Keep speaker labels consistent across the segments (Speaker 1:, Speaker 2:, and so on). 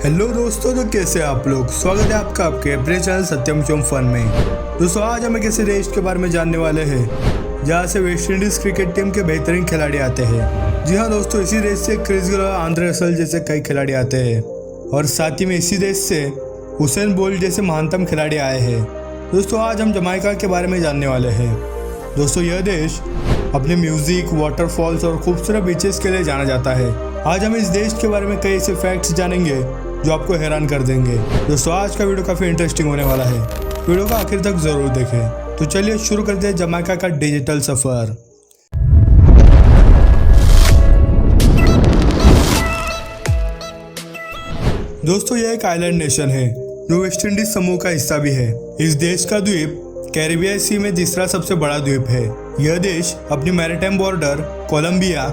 Speaker 1: Hello दोस्तों, तो कैसे आप लोग। स्वागत है आपका आपके अपने चैनल सत्यम चोम फन में। दोस्तों आज हम एक ऐसे देश के बारे में जानने वाले हैं जहाँ से वेस्ट इंडीज क्रिकेट टीम के बेहतरीन खिलाड़ी आते हैं। जी हाँ दोस्तों, इसी देश से क्रिस गेल और आंद्रे रसल जैसे कई खिलाड़ी आते हैं और साथ ही में इसी देश से हुसैन बोल्ट जैसे महानतम खिलाड़ी आए हैं। दोस्तों आज हम जमाइका के बारे में जानने वाले हैं। दोस्तों यह देश अपने म्यूजिक, वाटरफॉल्स और खूबसूरत बीचेस के लिए जाना जाता है। आज हम इस देश के बारे में कई ऐसे फैक्ट्स जानेंगे जो आपको हैरान कर देंगे। दोस्तों आज का वीडियो काफ़ी इंटरेस्टिंग होने वाला है, वीडियो को आखिर तक ज़रूर देखें। तो चलिए शुरू करते हैं जमाइका का डिजिटल सफ़र। दोस्तों यह एक आइलैंड नेशन है जो वेस्ट इंडीज समूह का हिस्सा भी है। इस देश का द्वीप कैरिबियन सी में तीसरा सबसे बड़ा द्वीप है। यह देश अपनी मैरीटाइम बॉर्डर कोलंबिया,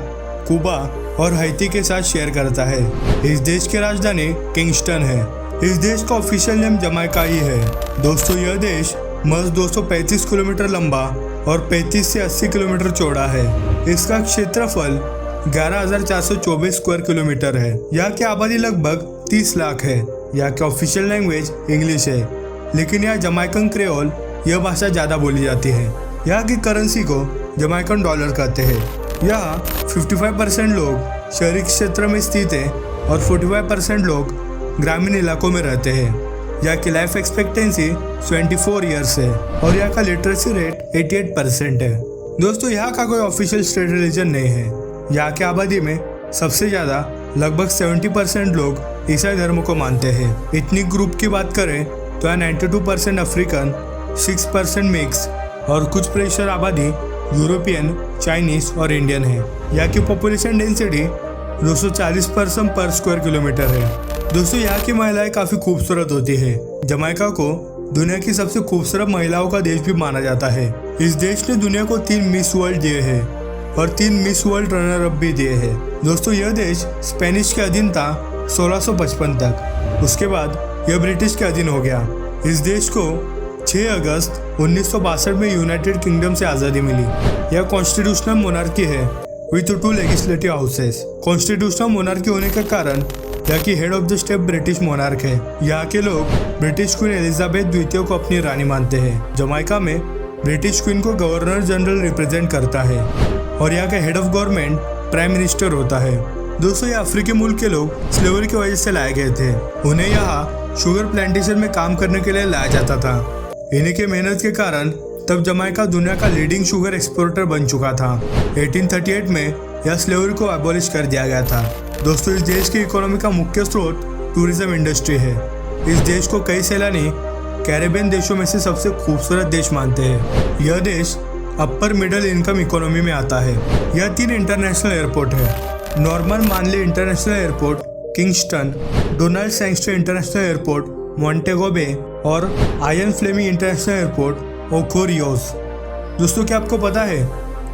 Speaker 1: कुबा और हैती के साथ शेयर करता है। इस देश की राजधानी किंगस्टन है। इस देश का ऑफिशियल नेम जमाइका ही है। दोस्तों यह देश महज 235 किलोमीटर लंबा और 35 से 80 किलोमीटर चौड़ा है। इसका क्षेत्रफल 11,424 स्क्वायर किलोमीटर है। यहाँ की आबादी लगभग 30 लाख है। यहाँ की ऑफिशियल लैंग्वेज इंग्लिश है, लेकिन यहाँ जमाइकन क्रेओल यह भाषा ज़्यादा बोली जाती है। यहाँ की करेंसी को जमाइकन डॉलर कहते हैं। यहाँ 55% लोग शहरी क्षेत्र में स्थित हैं और 45% लोग ग्रामीण इलाकों में रहते हैं। यहाँ की लाइफ एक्सपेक्टेंसी 24 ईयर्स है और यहाँ का लिटरेसी रेट 88% है। दोस्तों यहाँ का कोई ऑफिशियल स्टेट रिलीजन नहीं है। यहाँ की आबादी में सबसे ज़्यादा लगभग 70% लोग ईसाई धर्म को मानते हैं। इतनी ग्रुप की बात करें तो यहाँ 92% अफ्रीकन, 6% मिक्स और कुछ प्रेशर आबादी यूरोपियन, चाइनीज और इंडियन है। यहाँ की पॉपुलेशन डेंसिटी 240 पर्सन पर स्क्वायर किलोमीटर है। दोस्तों यहाँ की महिलाएं काफ़ी खूबसूरत होती है। जमाइका को दुनिया की सबसे खूबसूरत महिलाओं का देश भी माना जाता है। इस देश ने दुनिया को 3 मिस वर्ल्ड दिए हैं और 3 मिस वर्ल्ड रनर अप भी दिए हैं। दोस्तों यह देश स्पेनिश के अधीन था 1655 तक। उसके बाद यह ब्रिटिश के अधीन हो गया। इस देश को 6 अगस्त 1962 में यूनाइटेड किंगडम से आज़ादी मिली। यह कॉन्स्टिट्यूशनल मोनार्की है with 2 legislative houses. Constitutional monarchy होने के कारण यहाँ की head of the state British monarch है। यहाँ के लोग ब्रिटिश क्वीन एलिजाबेथ द्वितीय को अपनी रानी मानते हैं। जमाइका में ब्रिटिश क्वीन को गवर्नर जनरल रिप्रेजेंट करता है और यहाँ का head of government prime minister होता है। दोस्तों ये अफ्रीकी मुल्क के लोग स्लेवरी की वजह से लाए गए थे। उन्हें यहाँ शुगर प्लांटेशन में काम करने के लिए लाया जाता था। इन्हीं के मेहनत के कारण तब जमाइका दुनिया का लीडिंग शुगर एक्सपोर्टर बन चुका था। 1838 में यह स्लेवरी को एबॉलिश कर दिया गया था। दोस्तों इस देश की इकोनॉमी का मुख्य स्रोत टूरिज्म इंडस्ट्री है। इस देश को कई सैलानी कैरेबियन देशों में से सबसे खूबसूरत देश मानते हैं। यह देश अपर मिडिल इनकम इकोनॉमी में आता है। यह 3 इंटरनेशनल एयरपोर्ट है। Norman Manley international airport, Kingston, Donald Sangster international airport, Montego Bay और Ian Fleming international airport Ocho Rios. दोस्तों क्या आपको पता है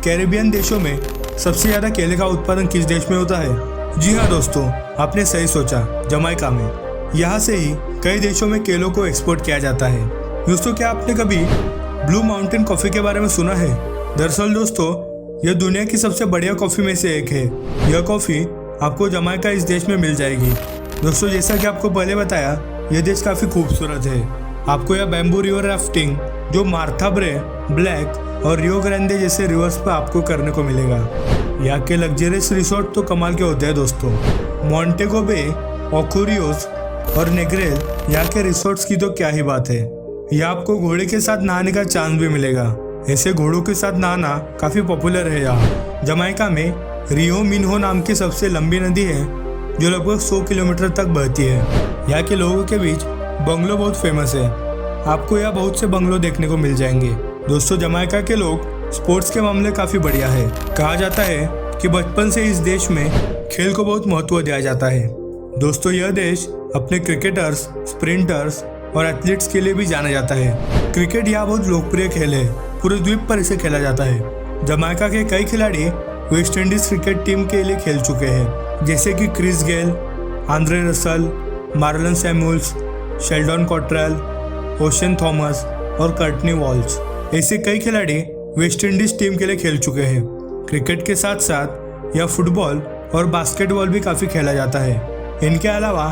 Speaker 1: कैरेबियन देशों में सबसे ज़्यादा केले का उत्पादन किस देश में होता है? जी हाँ दोस्तों, आपने सही सोचा, जमाइका में। यहाँ से ही कई देशों में केलों को एक्सपोर्ट किया जाता है। दोस्तों क्या आपने कभी ब्लू माउंटेन कॉफ़ी के बारे में सुना है? दरअसल दोस्तों यह दुनिया की सबसे बढ़िया कॉफ़ी में से एक है। यह कॉफ़ी आपको जमाइका इस देश में मिल जाएगी। दोस्तों जैसा कि आपको पहले बताया, यह देश काफ़ी खूबसूरत है। आपको यह बैम्बू रिवर राफ्टिंग जो मार्था ब्रे, ब्लैक और रियो ग्रांडे जैसे रिवर्स पर आपको करने को मिलेगा। यहाँ के लग्जरियस रिसोर्ट तो कमाल के होते हैं दोस्तों। मॉन्टेगो बे, ओकोरियोस और नेग्रेल यहाँ के रिसोर्ट्स की तो क्या ही बात है। यहाँ आपको घोड़े के साथ नहाने का चांस भी मिलेगा। ऐसे घोड़ों के साथ नहाना काफ़ी पॉपुलर है यहाँ। जमाइका में रियो मिन्हो नाम की सबसे लंबी नदी है जो लगभग 100 किलोमीटर तक बहती है। यहाँ के लोगों के बीच बंगलो बहुत फेमस है। आपको यहाँ बहुत से बंगलो देखने को मिल जाएंगे। दोस्तों जमाइका के लोग स्पोर्ट्स के मामले काफ़ी बढ़िया है। कहा जाता है कि बचपन से इस देश में खेल को बहुत महत्व दिया जाता है। दोस्तों यह देश अपने क्रिकेटर्स, स्प्रिंटर्स और एथलीट्स के लिए भी जाना जाता है। क्रिकेट यहाँ बहुत लोकप्रिय खेल है। पूरे द्वीप पर इसे खेला जाता है। जमाइका के कई खिलाड़ी वेस्ट इंडीज क्रिकेट टीम के लिए खेल चुके हैं, जैसे कि Chris Gayle, Andre Russell, Marlon Samuels, Sheldon Cottrell, Oshane Thomas और कर्टनी वॉल्श। ऐसे कई खिलाड़ी वेस्ट इंडीज टीम के लिए खेल चुके हैं। क्रिकेट के साथ साथ यह फुटबॉल और बास्केटबॉल भी काफ़ी खेला जाता है। इनके अलावा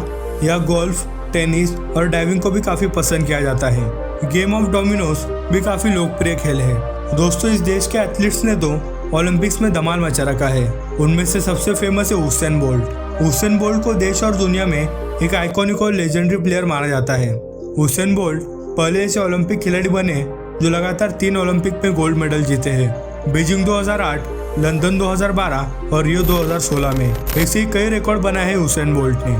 Speaker 1: यह गोल्फ, टेनिस और डाइविंग को भी काफी पसंद किया जाता है। गेम ऑफ डोमिनोज भी काफी लोकप्रिय खेल है। दोस्तों, इस देश के एथलीट्स ने तो ओलंपिक्स में धमाल मचा रखा है। उनमें से सबसे फेमस है उसेन बोल्ट। उसेन बोल्ट को देश और दुनिया में एक आइकॉनिक और लेजेंडरी प्लेयर माना जाता है। उसेन बोल्ट पहले ऐसे ओलंपिक खिलाड़ी बने जो लगातार 3 ओलंपिक में गोल्ड मेडल जीते हैं। बीजिंग 2008, लंदन 2012 और रियो 2016 में। ऐसे ही कई रिकॉर्ड बनाए हैं उसेन बोल्ट ने।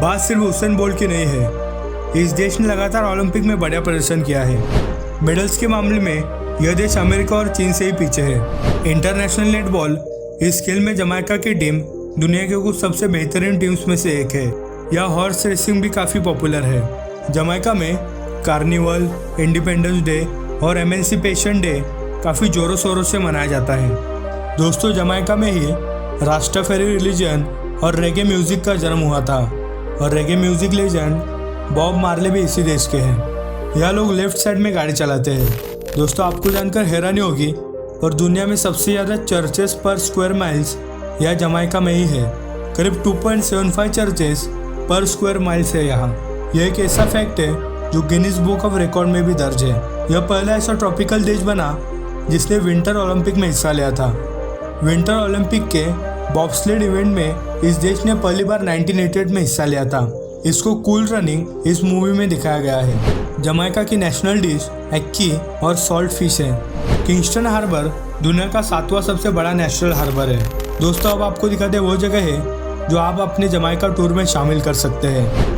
Speaker 1: बात सिर्फ उसेन बोल्ट की नहीं है, इस देश ने लगातार ओलंपिक में बढ़िया प्रदर्शन किया है। मेडल्स के मामले में यह देश अमेरिका और चीन से ही पीछे है। इंटरनेशनल नेटबॉल इस खेल में जमाइका की टीम दुनिया के कुछ सबसे बेहतरीन टीम्स में से एक है। यह हॉर्स रेसिंग भी काफ़ी पॉपुलर है। जमाइका में कार्निवल, इंडिपेंडेंस डे और एमेंसिपेशन डे काफ़ी जोरों शोरों से मनाया जाता है। दोस्तों, जमाइका में ही रास्टाफेरी रिलीजन और रेगे म्यूजिक का जन्म हुआ था और रेगे म्यूजिक लेजेंड बॉब मार्ले भी इसी देश के हैं। यह लोग लेफ्ट साइड में गाड़ी चलाते हैं। दोस्तों, आपको जानकर हैरानी होगी और दुनिया में सबसे ज़्यादा चर्चेस पर स्क्वायर माइल्स यह जमाइका में ही है। करीब 2.75 चर्चेस पर स्क्वायर माइल्स है यहाँ। यह एक ऐसा फैक्ट है जो गिनीज बुक ऑफ रिकॉर्ड में भी दर्ज है। यह पहला ऐसा ट्रॉपिकल देश बना जिसने विंटर ओलंपिक में हिस्सा लिया था। विंटर ओलंपिक के बॉब्स्लेड इवेंट में इस देश ने पहली बार 1988 में हिस्सा लिया था। इसको कूल रनिंग इस मूवी में दिखाया गया है। जमाइका की नेशनल डिश एक्की और सॉल्ट फिश है। किंगस्टन हार्बर दुनिया का 7वां सबसे बड़ा नेशनल हार्बर है। दोस्तों, अब आपको दिखाते वो जगह है जो आप अपने जमाइका टूर में शामिल कर सकते हैं।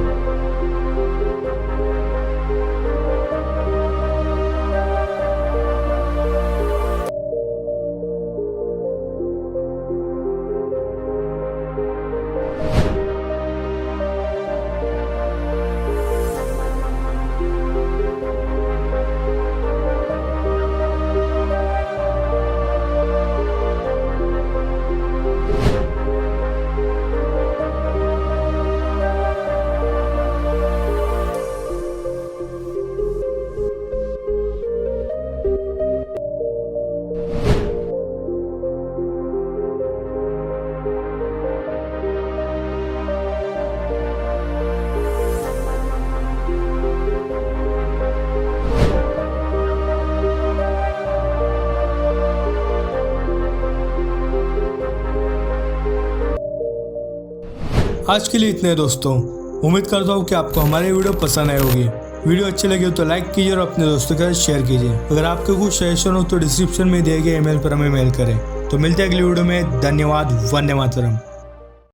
Speaker 1: आज के लिए इतने दोस्तों। उम्मीद करता हूँ कि आपको हमारी वीडियो पसंद आई होगी। वीडियो अच्छी लगी हो तो लाइक कीजिए और अपने दोस्तों के साथ शेयर कीजिए। अगर आपके कुछ सजेशन हो तो डिस्क्रिप्शन में दिए गए ईमेल पर हमें मेल करें। तो मिलते हैं अगली वीडियो में। धन्यवाद। वंदे मातरम।